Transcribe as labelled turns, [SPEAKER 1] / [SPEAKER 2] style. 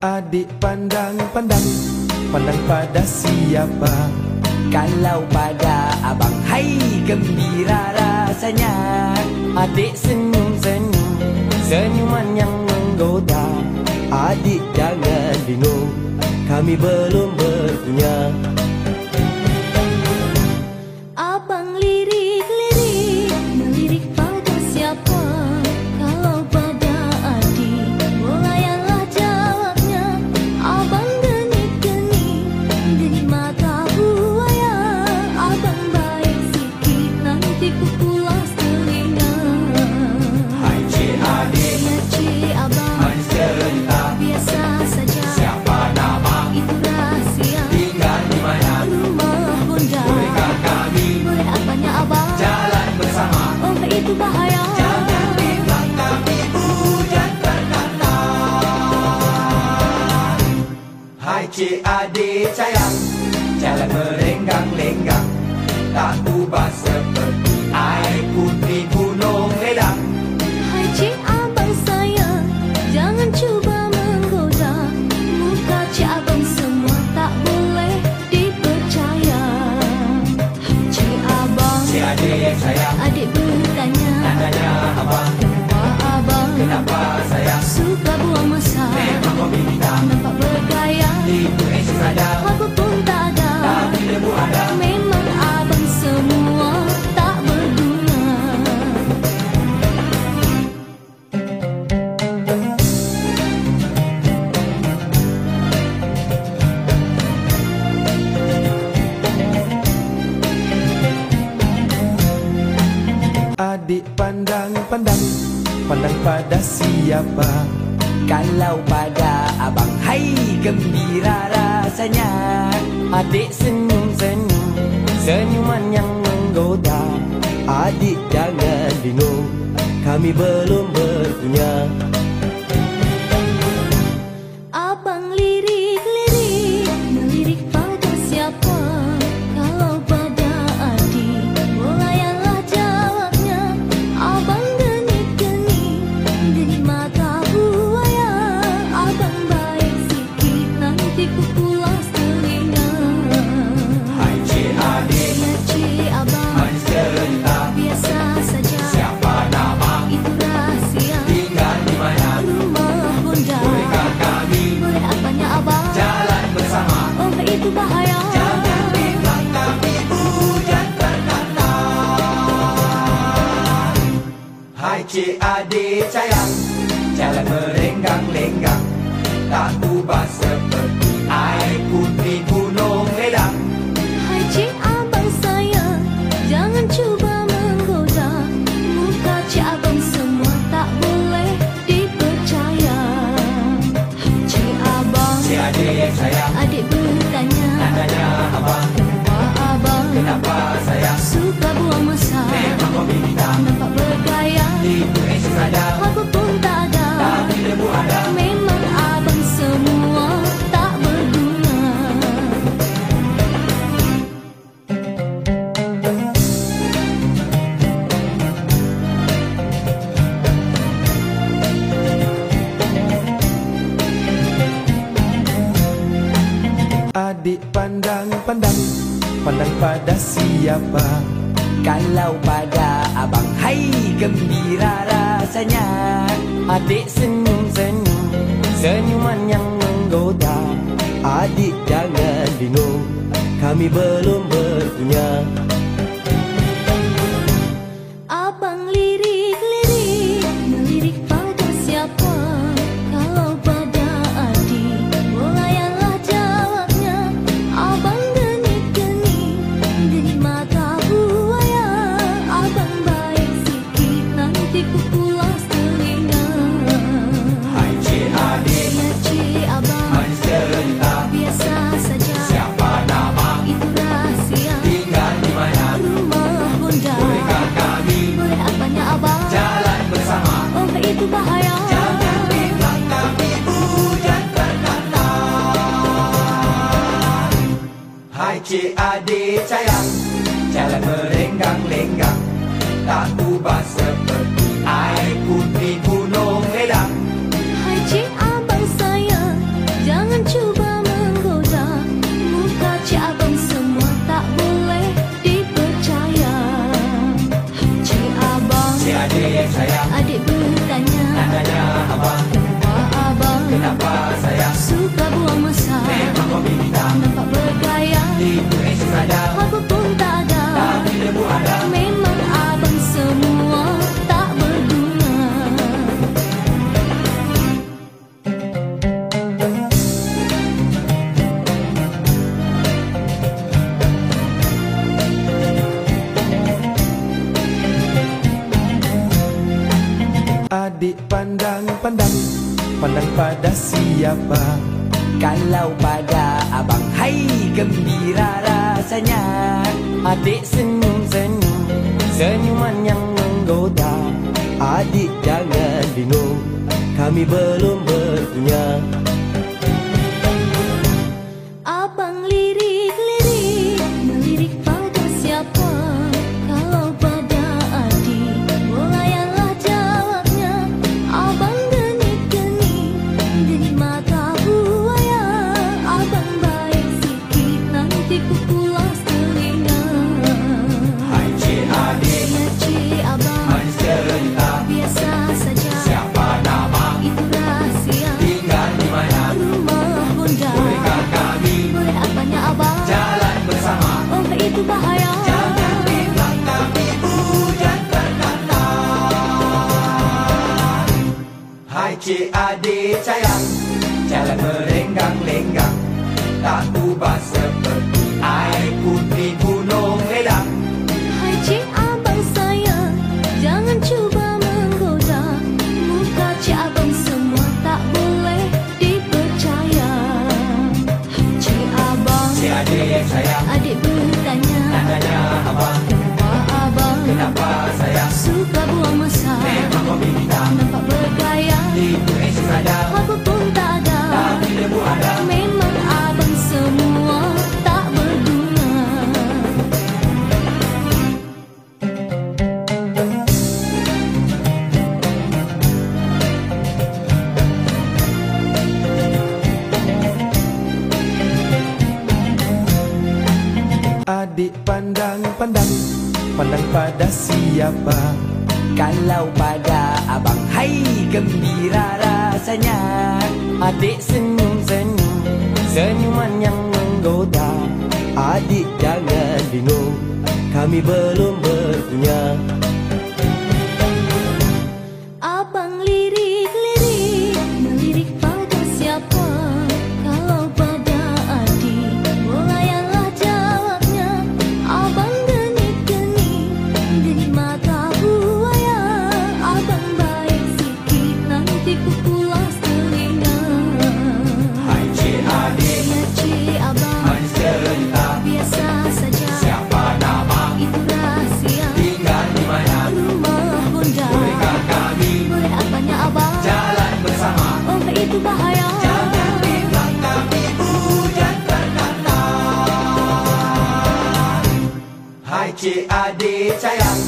[SPEAKER 1] Adik pandang pada siapa?
[SPEAKER 2] Kalau pada abang, hai gembira rasanya. Adik senyum-senyum, senyuman yang menggoda.
[SPEAKER 1] Adik jangan bingung, kami belum berpunya.
[SPEAKER 3] Abang lirik-lirik, melirik pada siapa? Kalau pada adik, bolayanlah jawabnya. Abang genik-genik, dari mata buaya. Abang baik sikit, nanti ku pulas telinga.
[SPEAKER 2] Hai cik adik,
[SPEAKER 3] Ya cik abang,
[SPEAKER 2] manis cerita.
[SPEAKER 3] biasa saja.
[SPEAKER 2] Siapa nama?
[SPEAKER 3] Itu rahasia.
[SPEAKER 2] Tinggal di mana?
[SPEAKER 3] Rumah bunda.
[SPEAKER 2] Bolehkah kami
[SPEAKER 3] Boleh apanya abang?
[SPEAKER 2] jalan bersama?
[SPEAKER 3] Oh itu bahaya.
[SPEAKER 2] Jangan bilang kami hujan berkata. Hai cik adik sayang, jalan merenggang-lenggang, tak ubah seperti air putih gunung ledang.
[SPEAKER 3] Hai cik abang sayang, jangan cuba menggoda. Muka cik abang semua tak boleh dipercaya. Hai cik abang,
[SPEAKER 2] Cik adik sayang,
[SPEAKER 3] adik bertanya,
[SPEAKER 2] tanya abang,
[SPEAKER 3] kenapa abang
[SPEAKER 2] kenapa sayang?
[SPEAKER 3] suka buang masa?
[SPEAKER 2] Memang kau bintang,
[SPEAKER 3] Nampak bergaya,
[SPEAKER 2] itu esok ada,
[SPEAKER 3] aku pun tak ada.
[SPEAKER 2] tapi debu ada.
[SPEAKER 3] Memang abang semua tak berguna.
[SPEAKER 1] Adik pandang pada siapa?
[SPEAKER 2] Kalau pada abang, hai gembira rasanya. Adik senyum-senyum, senyuman yang menggoda.
[SPEAKER 1] Adik jangan bingung, kami belum berpunya.
[SPEAKER 3] Abang lirik-lirik, melirik pada siapa? Kalau pada adik, bolayanlah jawabnya. Abang genik-genik, dari mata buaya. Abang baik sikit, nanti ku pulas telinga.
[SPEAKER 2] Hai cik adik,
[SPEAKER 3] Ya cik abang,
[SPEAKER 2] manis cerita.
[SPEAKER 3] biasa saja.
[SPEAKER 2] Siapa nama?
[SPEAKER 3] Itu rahasia.
[SPEAKER 2] Tinggal di mana?
[SPEAKER 3] Rumah bunda.
[SPEAKER 2] Bolehkah kami
[SPEAKER 3] Boleh apanya abang?
[SPEAKER 2] jalan bersama?
[SPEAKER 3] Oh itu bahaya.
[SPEAKER 2] Jangan bilang kami hujan berkata. Hai cik adik sayang, jalan merenggang-lenggang, tak ubah seperti air putih gunung ledang.
[SPEAKER 3] Hai cik abang sayang, jangan cuba menggoda. Muka cik abang semua tak boleh dipercaya. Hai cik abang,
[SPEAKER 2] Cik adik sayang,
[SPEAKER 3] adik bertanya,
[SPEAKER 2] tanya abang,
[SPEAKER 3] kenapa abang
[SPEAKER 2] kenapa sayang?
[SPEAKER 3] suka buang masa?
[SPEAKER 2] Memang kau bintang,
[SPEAKER 3] Nampak bergaya,
[SPEAKER 2] itu esok ada,
[SPEAKER 3] aku pun tak ada.
[SPEAKER 2] tapi debu ada.
[SPEAKER 3] Memang abang semua tak berguna.
[SPEAKER 1] Adik pandang pada siapa?
[SPEAKER 2] Kalau pada abang, hai gembira rasanya. Adik senyum-senyum, senyuman yang menggoda.
[SPEAKER 1] Adik jangan bingung, kami belum berpunya.
[SPEAKER 3] Abang lirik-lirik, melirik pada siapa? Kalau pada adik, bolayanlah jawabnya. Abang genik-genik, dari mata buaya. Abang baik sikit, nanti ku pulas telinga.
[SPEAKER 2] Hai cik adik,
[SPEAKER 3] Ya cik abang,
[SPEAKER 2] manis cerita.
[SPEAKER 3] biasa saja.
[SPEAKER 2] Siapa nama?
[SPEAKER 3] Itu rahasia.
[SPEAKER 2] Tinggal di mana?
[SPEAKER 3] Rumah bunda.
[SPEAKER 2] Bolehkah kami
[SPEAKER 3] Boleh apanya abang?
[SPEAKER 2] jalan bersama?
[SPEAKER 3] Oh itu bahaya.
[SPEAKER 2] Jangan bilang kami hujan berkata. Hai cik adik sayang, jalan merenggang-lenggang, tak ubah seperti air putih gunung ledang.
[SPEAKER 3] Hai cik abang sayang,
[SPEAKER 1] pandang pada siapa?
[SPEAKER 4] Kalau pada abang, hai gembira rasanya. Adik senyum-senyum, senyuman yang menggoda.
[SPEAKER 1] Adik jangan bingung, kami belum berpunya.
[SPEAKER 3] Abang lirik-lirik, melirik pada siapa? Kalau pada adik, bolayalah jawabnya. Abang genik-genik, genik mata buaya. Abang baik sikit, nanti ku pulas telinga.
[SPEAKER 2] Hai cik adik,
[SPEAKER 3] Ya cik abang,
[SPEAKER 2] manis cerita.
[SPEAKER 3] biasa saja.
[SPEAKER 2] Siapa nama,
[SPEAKER 3] Itu rahasia.
[SPEAKER 2] tinggal di mana?
[SPEAKER 3] Rumah bunda.
[SPEAKER 2] Bolehkah kami
[SPEAKER 3] Boleh apanya abang?
[SPEAKER 2] jalan bersama?
[SPEAKER 3] Oh itu bahaya.
[SPEAKER 2] Jangan bilang kami hujan berkata. Hai cik adik sayang, jalan merenggang-lenggang, tak ubah seperti air putih gunung ledang.
[SPEAKER 3] Hai cik abang sayang, jangan cuba menggoda. Muka cik abang semua tak boleh dipercaya. Hai cik abang,
[SPEAKER 2] Cik adik sayang,
[SPEAKER 3] adik bertanya,
[SPEAKER 2] tanya abang,
[SPEAKER 3] kenapa abang
[SPEAKER 2] kenapa sayang?
[SPEAKER 3] suka buang masa?
[SPEAKER 2] Memang hobi kita,
[SPEAKER 3] Nampak bergaya,
[SPEAKER 2] itu esok saja,
[SPEAKER 3] apa pun tak ada.
[SPEAKER 2] tapi debu ada.
[SPEAKER 3] Memang abang semua tak berguna.
[SPEAKER 1] Adik pandang-pandang, pandang pada siapa?
[SPEAKER 4] Kalau pada abang, hai gembira rasanya. Adik senyum-senyum, senyuman yang menggoda.
[SPEAKER 1] Adik jangan bingung, kami belum berpunya.
[SPEAKER 3] Abang lirik-lirik, melirik pada siapa? Kalau pada adik, bolayalah jawabnya. Abang genik-genik, genik mata buaya. Abang baik sikit, nanti ku pulas telinga.
[SPEAKER 2] Hai cik adik,
[SPEAKER 3] Ya cik abang,
[SPEAKER 2] manis cerita.
[SPEAKER 3] biasa saja.
[SPEAKER 2] Siapa nama,
[SPEAKER 3] Itu rahasia.
[SPEAKER 2] tinggal di mana?
[SPEAKER 3] Rumah bunda.
[SPEAKER 2] Bolehkah kami
[SPEAKER 3] Boleh apanya abang?
[SPEAKER 2] jalan bersama?
[SPEAKER 3] Oh itu bahaya.
[SPEAKER 2] Jangan bilang kami hujan berkata. Hai cik adik sayang,